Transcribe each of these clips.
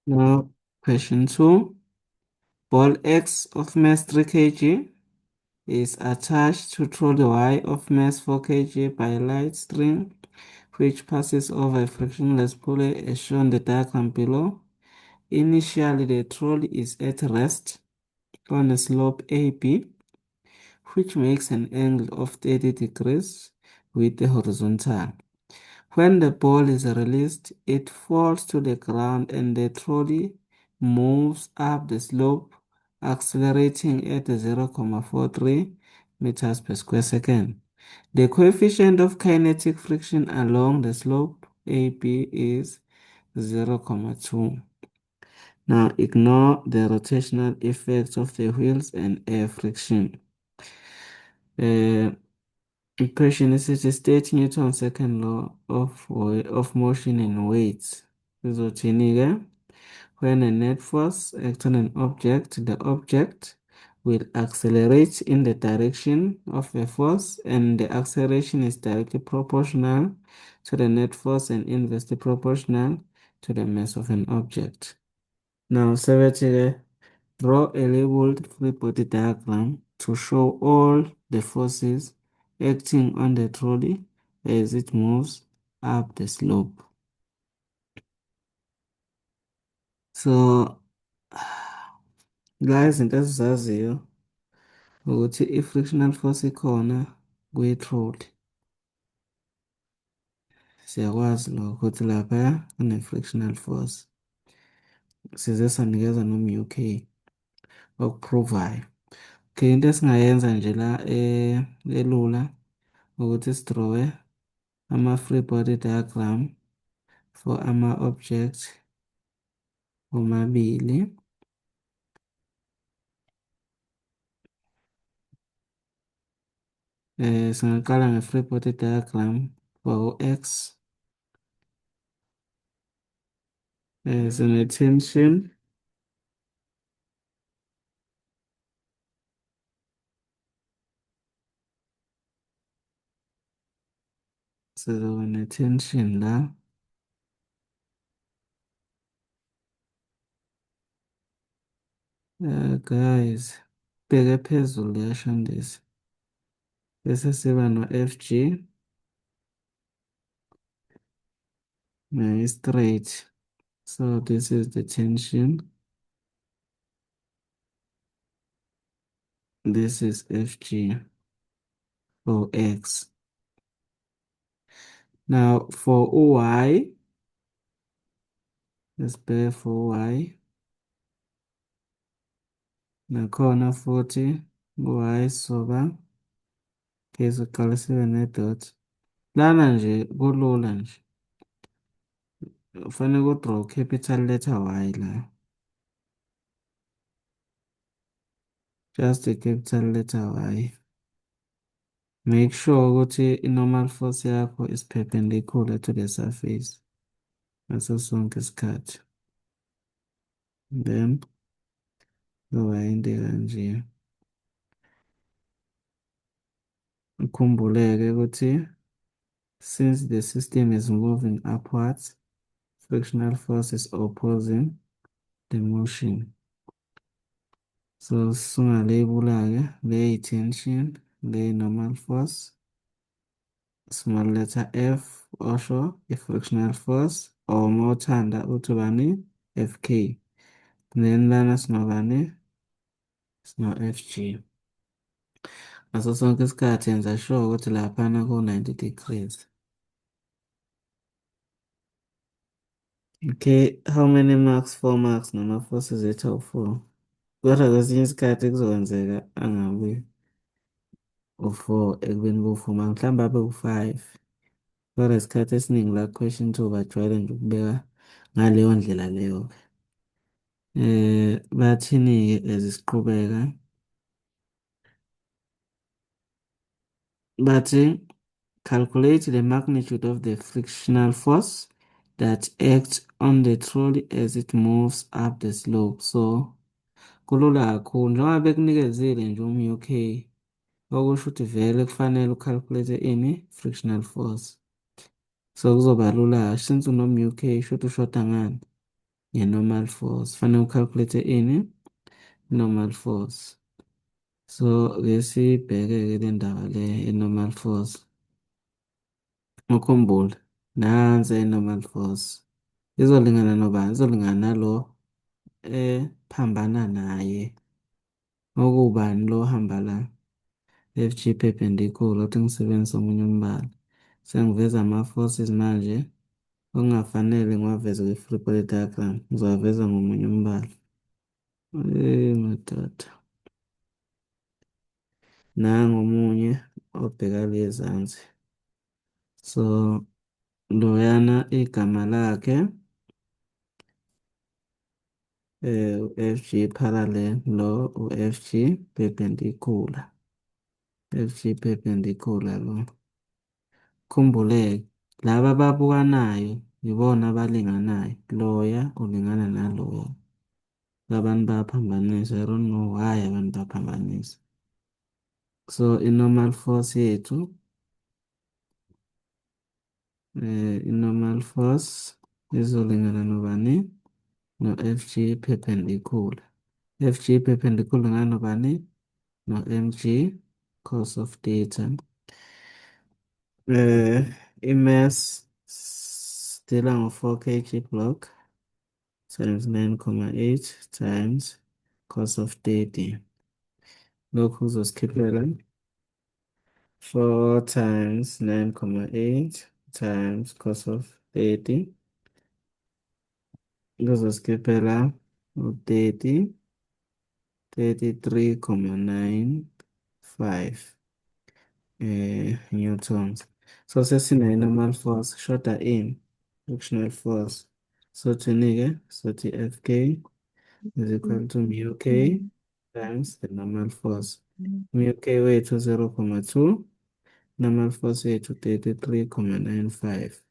Now, question 2. Ball X of mass 3 kg is attached to trolley Y of mass 4 kg by a light string which passes over a frictionless pulley as shown in the diagram below. Initially, the trolley is at rest on a slope AB, which makes an angle of 30 degrees with the horizontal. When the ball is released, it falls to the ground and the trolley moves up the slope, accelerating at 0.43 meters per square second. The coefficient of kinetic friction along the slope AB is 0.2. Now ignore the rotational effects of the wheels and air friction. Uh, Equation is state Newton's second law of motion in weights. Izothini-ke? When a net force acts on an object, the object will accelerate in the direction of the force, and the acceleration is directly proportional to the net force and inversely proportional to the mass of an object. Now, sebethi-ke, draw a labeled free body diagram to show all the forces acting on the trolley as it moves up the slope. So, la izinto esizaziyo ukuthi i-frictional force ikhona kwi-trolley. Siyakwazi lokho ukuthi laphaya kune-frictional force. Size sanikeza no-mu-k okupruvayo. Okay, into esingayenza nje la elula ukuthi sidrowe ama-free body diagram for ama-object omabili. Singaqala nge-free body diagram for u-X. Sine-tension. Sizoba ne-tension la. Guys, bheke phezulu yashondisa. Bese siba no-FG. Straight. So this is the tension. This is FG for X. Now for OY, let's bear for Y. Nakhona futhi Y soba ke siqale sibe ne-dot. Lana nje kulula nje. Ufanele udraw capital letter Y la. Just a capital letter Y. Make sure ukuthi i-normal force yakho is perpendicular to the surface ngaso sonke isikhathi. Then kuzoba into kanje. Ukhumbuleke ukuthi since the system is moving upwards, frictional force is opposing the motion. So singalebula-ke le tension, le normal force, small letter F osho i-frictional force, or mawuthanda uthi bani FK. Then lana sinobani sino-FG. Ngaso sonke isikhathi yenza sure ukuthi laphana ku-90 degrees. Okay, how many marks? 4 marks nama-forces ethu awu-4. Kodwa kwesinye isikhathi kuzokwenzeka angabi u-4 ekubeni ku-4 mark, mhlawumbe abe u-5. Kodwa isikhathi esiningi la question 2 bajwayele nje ukubeka ngaleyo ndlela leyo-ke. Bathini-ke as siqhubeka? Bathi calculate the magnitude of the frictional force that acts on the trolley as it moves up the slope. So kulula kakhulu njengoba bekunikezile nje um-UK, okusho ukuthi vele kufanele ucalculate ini frictional force. So kuzoba lula since unom-UK sho ukuthi ushoda ngani. nge-normal force. Fanele ucalculate ini? Normal force. So, ke sibheke-ke le ndaba le i-normal force. Ukhumbule, nansi i-normal force. Izolingana nobani? Izolingana nalo ephambana naye. Okubani lo ohamba la? FG perpendicular, ukuthi ngisebenzise omunye umbala. Sengiveza ama-forces manje. Okungafanele ngiwaveze kwi-free body diagram. Ngizowaveza ngomunye umbala. Madoda. Nangomunye obheka le ezansi. So, loyana igama lakhe u-FG parallel, lo u-FG perpendicular. FG perpendicular lo. Khumbuleke, laba ababukanayo yibona abalinganayo. Loya ulingana naloya. Abantu bayaphambanisa. I don't know why abantu baphambanisa. So, i-normal force yethu, i-normal force izolingana nobani? No-FG perpendicular. FG perpendicular nganobani? No-mg cos of theta. I-mass sidila ngo-4 kg block times 9,8 times cos of 30. Lokhu kuzosikhiphela 4 times 9,8 times cos of 30. Kuzosikhiphela u-30, 33,95 newtons. So sesine-normal force, shoda in frictional force. So thini-ke, sothi Fk is equal to mu k times the normal force. Mu k wethu 0,2, normal force yethu 33,95.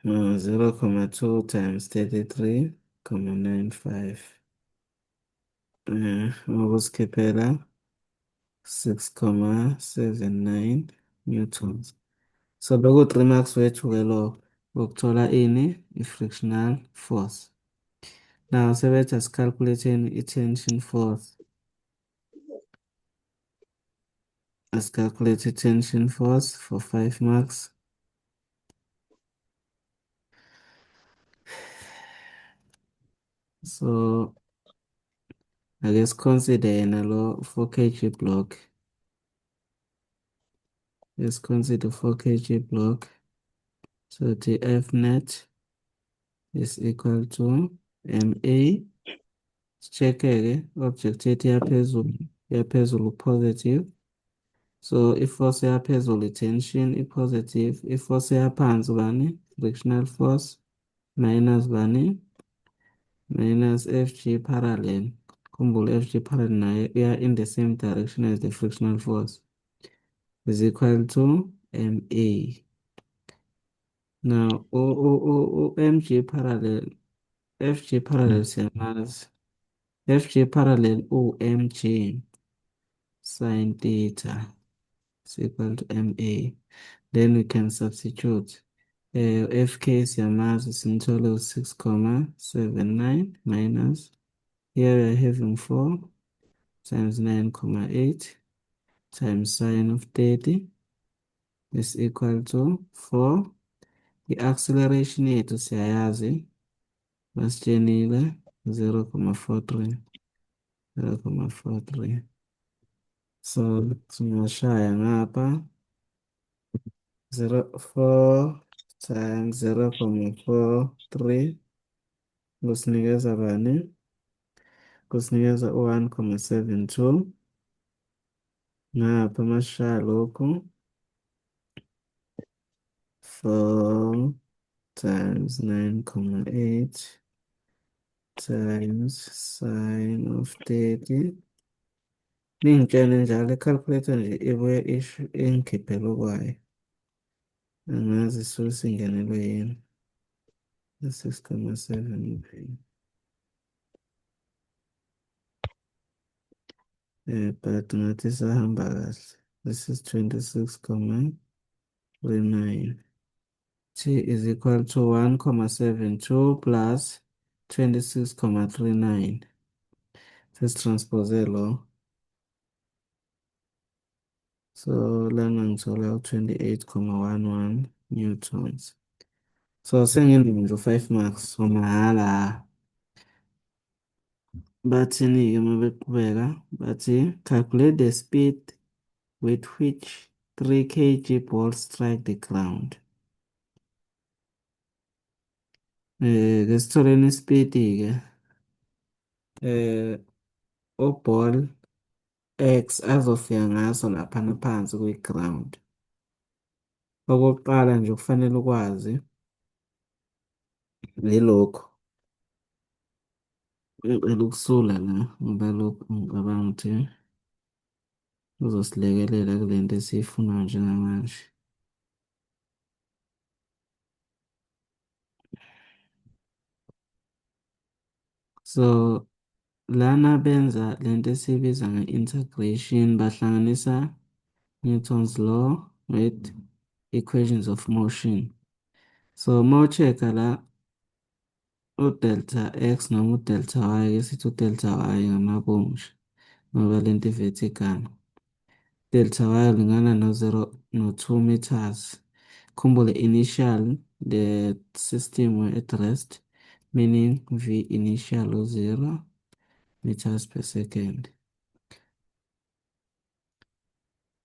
0,2 times 33,95. Ukusikhiphela 6,79 newtons. So beku 3 marks wethu-ke lo ukuthola ini? I-frictional force. Now sebethi asicalculate-eni i-tension force. Asicalculate i-tension force for 5 marks. So ake siconsider yena lo 4 kg block. Let's consider 4 kg block. So the F net is equal to MA. Check-ke object yethu yaphezulu positive. So i-force yaphezulu i-tension i-positive. I-force yaphansi bani? Frictional force minus bani? Minus FG parallel. Khumbula FG parallel nayo iya in the same direction as the frictional force is equal to MA. Now, MG parallel, FG parallel siyamazi. FG parallel MG sin theta is equal to MA. Then we can substitute. FK siyamazi simthole u-6,79 minus. Here we are having 4 times 9,8 times sine of 30 is equal to 4. I-acceleration yethu siyayazi. Basitshenile 0,43. 0,43. So singashaya ngapha 4 times 0,43 kusinikeza bani? Kusinikeza u-1,72. Ngapha masishaya lokhu 4 times 9,8 times sine of 30. Ningitshele njalo i-calculator nje ibuye ingikhiphele okwayo. Angazi isuke singenelwe yini. 6,7. But ngathi sahamba kahle. This is 26,39. T is equal to 1,72 plus 26,39. Sesitranspose lo. So lana ngithola u-28,11 newtons. So sengenza nje u-5 marks wamahhala. Bathini-ke uma beqhubeka bathi calculate the speed with which 3 kg balls strike the ground. Ke sitholeni isipidi-ke uball X azofika ngaso laphana phansi kwi-ground. Okokuqala nje kufanele ukwazi yilokhu elukusula la ngoba lokhu ngicabanga ukuthi uzosilekelela kule nto esiyifunayo njengamanje. So lana benza lento esiyibiza nge-integration, bahlanganisa Newton's law with equations of motion. So uma u-check-a la u-delta x noma u-delta y, ke sithi u-delta y ngamabomu ngoba lento i-vertical. Delta y ulingana no-0 no-2 meters. Khumbule initial, the system were at rest, meaning v initial u-0 meters per second.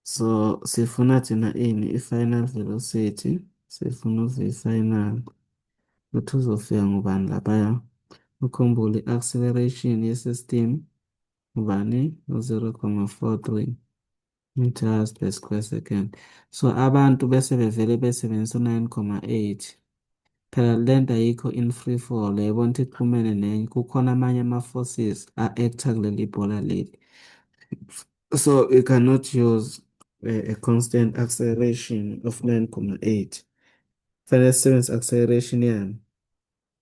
So sifuna thina ini i-final velocity, sifuna u-v final ukuthi uzofika ngubani laphaya. Ukhumbule i-acceleration ye-system ubani u-0,43 meters per square second. So abantu bese bevele besebenzisa u-9,8. Phela le nto ayikho in free fall, yayibona ukuthi ixhumene nenye, kukhona amanye ama-forces a-acta kuleli bhola leli. So you cannot use a constant acceleration of 9,8. Fanele sisebenzise acceleration yani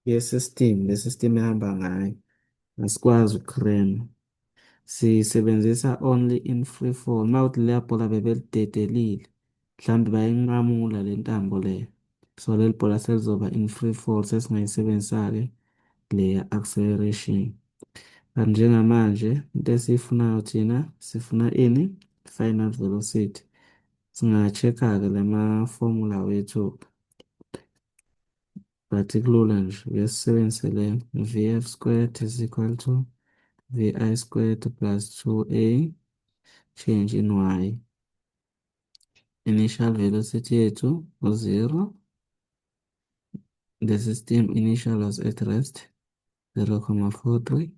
ye-system, le system ehamba ngayo. Asikwazi ukurema. Sisebenzisa only in free fall. Uma kuthi leya bhola bebelidedelile, mhlawumbe bayinqamula le ntambo le. So leli bhola selizoba in free fall, sesingayisebenzisa-ke le acceleration. Kanti njengamanje into esiyifunayo thina sifuna ini? Final velocity. Singa-check-a-ke lama-formula wethu, but kulula nje ake sisebenzise le vf squared is equal to vi squared plus 2a change in y. Initial velocity yethu u-0. The system initial was at rest 0,43.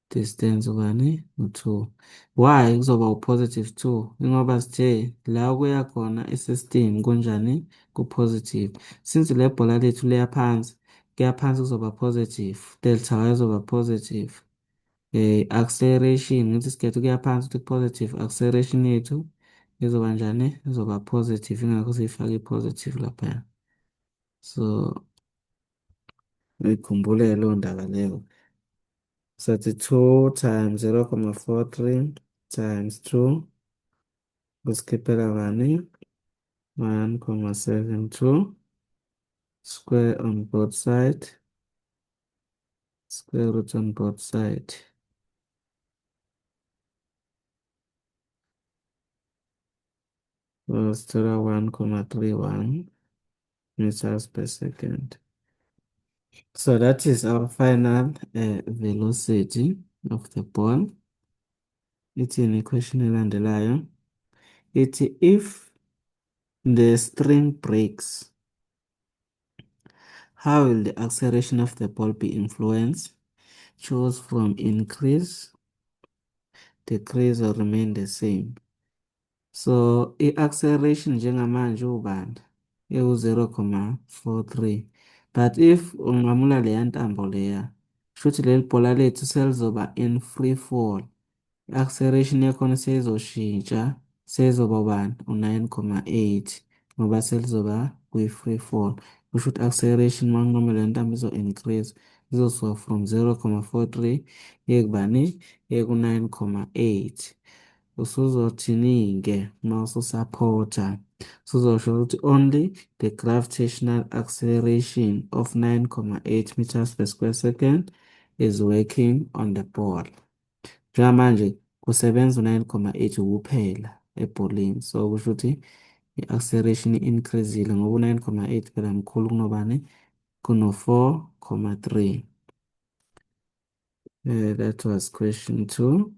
Distance ubani u-2. Y kuzoba u-positive 2 ingoba sithe la kuya khona i-system kunjani ku-positive. Since le bhola lethu liya phansi, kuya phansi kuzoba positive, delta y izoba positive. Acceleration ngithi sikhethe ukuya phansi ukuthi positive, acceleration yethu izoba njani? Izoba positive, ingakho siyifake i-positive laphaya. So uyikhumbule leyo ndaba leyo. Sathi 2 times 0,43 times 2 kusikhiphela bani? 1,72 square on both side, square root on both side. Sithola 1,31 meters per second. So that is our final velocity of the ball. Ithini iquestion elandelayo? Ithi if the string breaks, how will the acceleration of the ball be influenced? Choose from increase, decrease, or remain the same. So i-acceleration njengamanje ubani? Ewu-0,43. But if unqamula leya ntambo leya, shuthi leli bhola lethu selizoba in free fall. I-acceleration yakhona seyizoshintsha, seyizoba ubani? U-9,8 ngoba selizoba kwi-free fall. Kusho ukuthi acceleration uma unqamula le ntambo izo-increase, izosuka from 0,43 iye kubani? Iye ku-9,8. Usuzothini-ke uma ususaphotha Sizosho ukuthi only the gravitational acceleration of 9,8 meters per square second is working on the ball. Njengamanje kusebenza u-9,8 kuphela ebholeni. So kusho ukuthi i-acceleration increasile ngoba u-9,8 phela mkhulu kunobani? Kuno-4,3. That was question 2.